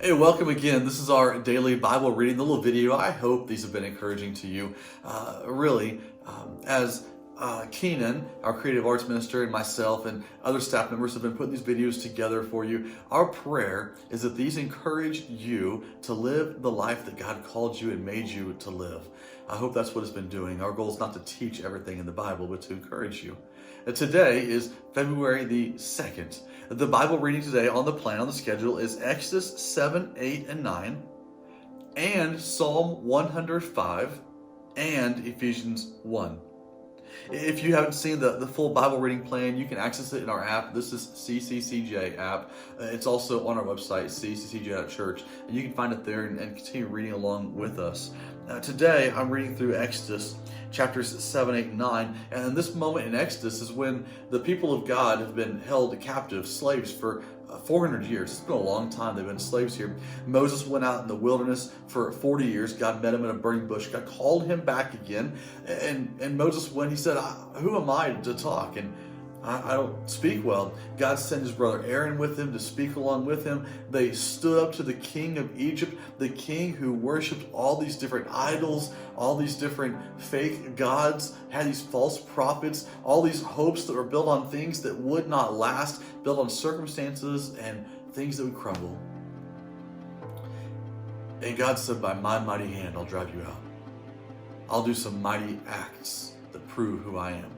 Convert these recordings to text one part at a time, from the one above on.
Hey, welcome again. This is our daily Bible reading, the little video. I hope these have been encouraging to you. As Keenan, our creative arts minister, and myself and other staff members have been putting these videos together for you, our prayer is that these encourage you to live the life that God called you and made you to live. I hope that's what it's been doing. Our goal is not to teach everything in the Bible, but to encourage you. Today is February the 2nd. The Bible reading today on the schedule is Exodus 7, 8, and 9, and Psalm 105, and Ephesians 1. If you haven't seen the full Bible reading plan, you can access it in our app. This is CCCJ app. It's also on our website, cccj.church, and you can find it there and continue reading along with us. Today, I'm reading through Exodus chapters 7, 8, and 9, and this moment in Exodus is when the people of God have been held captive, slaves for 400 years. It's been a long time they've been slaves here. Moses went out in the wilderness for 40 years. God met him in a burning bush. God called him back again. And Moses, when he said, who am I to talk? And I don't speak well. God sent his brother Aaron with him to speak along with him. They stood up to the king of Egypt, the king who worshipped all these different idols, all these different fake gods, had these false prophets, all these hopes that were built on things that would not last, built on circumstances and things that would crumble. And God said, by my mighty hand, I'll drive you out. I'll do some mighty acts that prove who I am.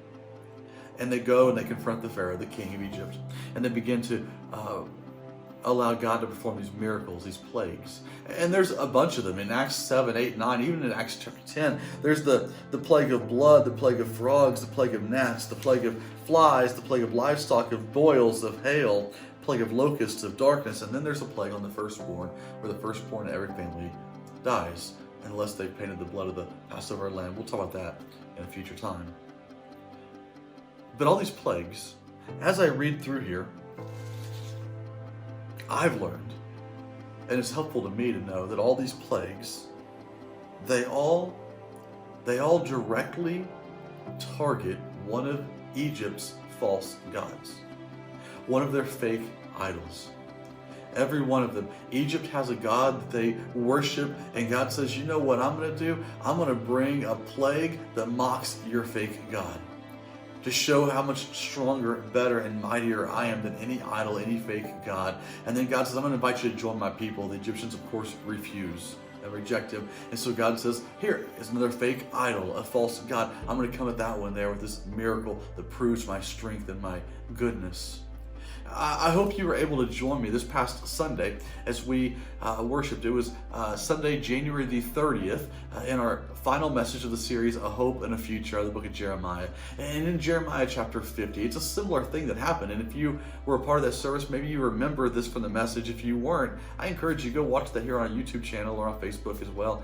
And they go and they confront the Pharaoh, the king of Egypt, and they begin to allow God to perform these miracles, these plagues. And there's a bunch of them in Acts 7, 8, 9, even in Acts chapter 10. There's the plague of blood, the plague of frogs, the plague of gnats, the plague of flies, the plague of livestock, of boils, of hail, plague of locusts, of darkness. And then there's a plague on the firstborn, where the firstborn of every family dies, unless they've painted the blood of the Passover lamb. We'll talk about that in a future time. But all these plagues, as I read through here, I've learned, and it's helpful to me to know that all these plagues, they all directly target one of Egypt's false gods, one of their fake idols. Every one of them. Egypt has a god that they worship, and God says, you know what I'm going to do? I'm going to bring a plague that mocks your fake god, to show how much stronger, better, and mightier I am than any idol, any fake god. And then God says, I'm going to invite you to join my people. The Egyptians, of course, refuse and reject him. And so God says, here is another fake idol, a false god. I'm going to come at that one there with this miracle that proves my strength and my goodness. I hope you were able to join me this past Sunday as we worshiped. It was Sunday, January the 30th, in our final message of the series, A Hope and a Future, out of the book of Jeremiah. And in Jeremiah chapter 50, it's a similar thing that happened. And if you were a part of that service, maybe you remember this from the message. If you weren't, I encourage you to go watch that here on our YouTube channel or on Facebook as well.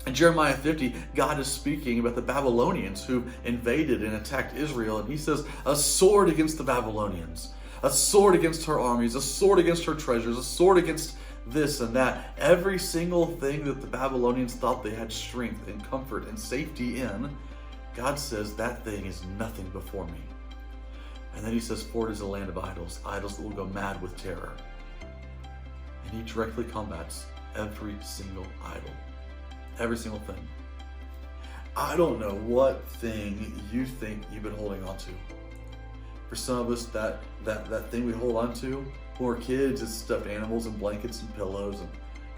In Jeremiah 50, God is speaking about the Babylonians who invaded and attacked Israel. And he says, a sword against the Babylonians, a sword against her armies, a sword against her treasures, a sword against this and that. Every single thing that the Babylonians thought they had strength and comfort and safety in, God says that thing is nothing before me. And then he says, for it is a land of idols, idols that will go mad with terror. And he directly combats every single idol. Every single thing. I don't know what thing you think you've been holding on to. For some of us, that thing we hold on to, when we're kids, it's stuffed animals and blankets and pillows. And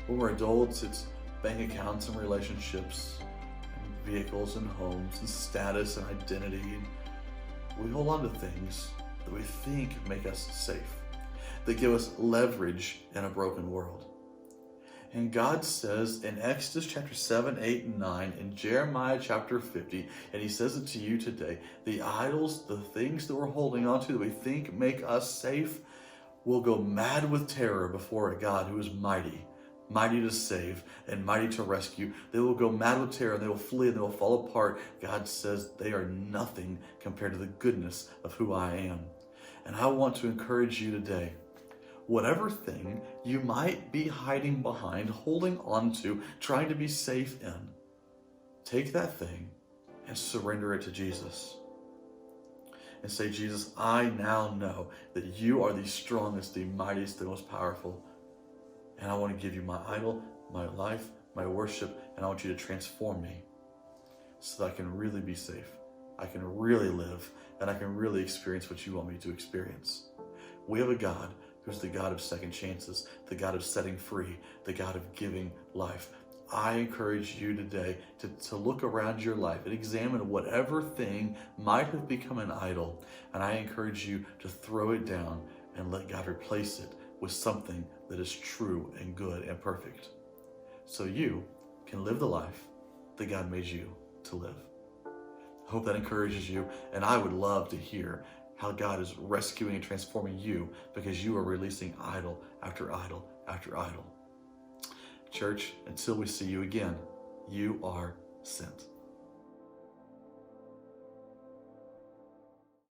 when we're adults, it's bank accounts and relationships, and vehicles and homes and status and identity. And we hold on to things that we think make us safe, that give us leverage in a broken world. And God says in Exodus chapter 7, 8, and 9, in Jeremiah chapter 50, and he says it to you today, the idols, the things that we're holding on to that we think make us safe, will go mad with terror before a God who is mighty, mighty to save and mighty to rescue. They will go mad with terror, and they will flee, and they will fall apart. God says they are nothing compared to the goodness of who I am. And I want to encourage you today, whatever thing you might be hiding behind, holding on to, trying to be safe in, take that thing and surrender it to Jesus. And say, Jesus, I now know that you are the strongest, the mightiest, the most powerful. And I want to give you my idol, my life, my worship, and I want you to transform me so that I can really be safe. I can really live, and I can really experience what you want me to experience. We have a God who's the God of second chances, the God of setting free, the God of giving life. I encourage you today to look around your life and examine whatever thing might have become an idol. And I encourage you to throw it down and let God replace it with something that is true and good and perfect, so you can live the life that God made you to live. I hope that encourages you, and I would love to hear how God is rescuing and transforming you because you are releasing idol after idol after idol. Church, until we see you again, you are sent.